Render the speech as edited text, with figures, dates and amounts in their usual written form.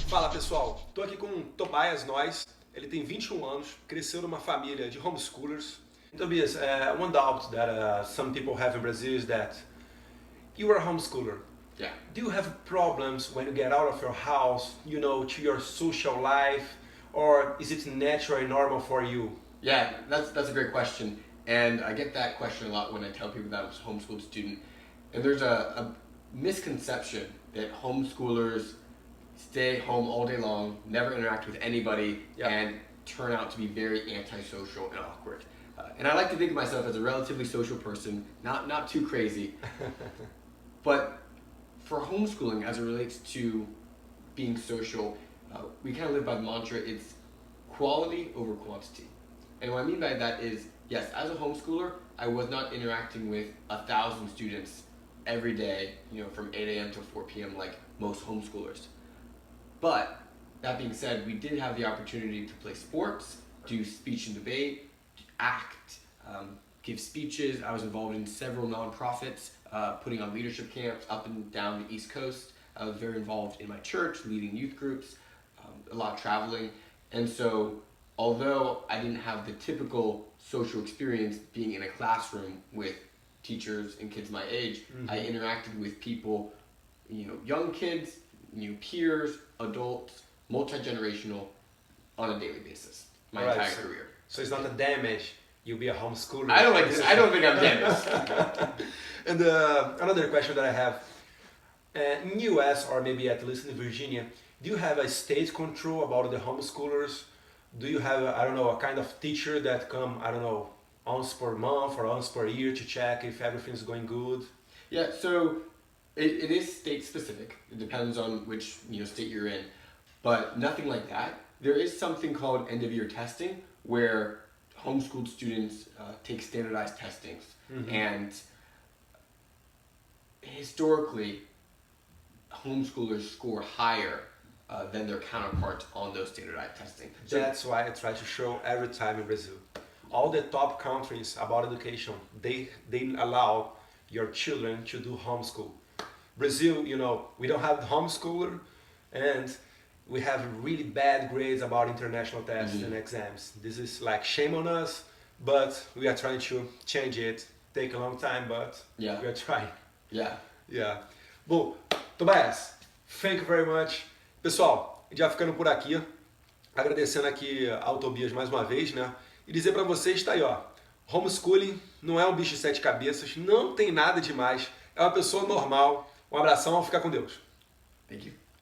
Fala pessoal, estou aqui com o Tobias Noyes, ele tem 21 anos, cresceu numa família de homeschoolers. Tobias, one doubt that some people have in Brazil is that you are a homeschooler. Yeah. Do you have problems when you get out of your house, you know, to your social life, or is it natural and normal for you? Yeah, that's a great question. And I get that question a lot when I tell people that I'm a homeschooled student. And there's a misconception that homeschoolers stay home all day long, never interact with anybody, and turn out to be very antisocial and awkward. And I like to think of myself as a relatively social person, not too crazy. But for homeschooling, as it relates to being social, we kind of live by the mantra, it's quality over quantity. And what I mean by that is, yes, as a homeschooler, I was not interacting with 1,000 students every day, you know, from 8 a.m. to 4 p.m. like most homeschoolers. But that being said, we did have the opportunity to play sports, do speech and debate, act, give speeches. I was involved in several nonprofits, putting on leadership camps up and down the East Coast. I was very involved in my church, leading youth groups, a lot of traveling. And so, although I didn't have the typical social experience being in a classroom with teachers and kids my age, I interacted with people, you know, young kids, you know, peers, adults, multi-generational, on a daily basis, my entire career. So it's not a damage, you'll be a homeschooler. I don't think I'm damaged. And another question that I have, in US or maybe at least in Virginia, do you have a state control about the homeschoolers? Do you have, I don't know, a kind of teacher that come, I don't know, once per month or once per year to check if everything's going good? Yeah, so it is state specific. It depends on which state you're in, but nothing like that. There is something called end of year testing where homeschooled students take standardized testings, and historically, homeschoolers score higher than their counterparts on those standardized testing. So that's why I try to show every time in Brazil. All the top countries about education, they allow your children to do homeschool. Brazil, you know, we don't have homeschooler, and we have really bad grades about international tests and exams. This is like shame on us, but we are trying to change it. Take a long time, but we are trying. Yeah. Bom, Tobias, thank you very much. Pessoal, já ficando por aqui, agradecendo aqui ao Tobias mais uma vez, né? E dizer para vocês, tá aí, ó, homeschooling não é um bicho de 7 cabeças, não tem nada demais, é uma pessoa normal. Um abração, fica com Deus. Thank you.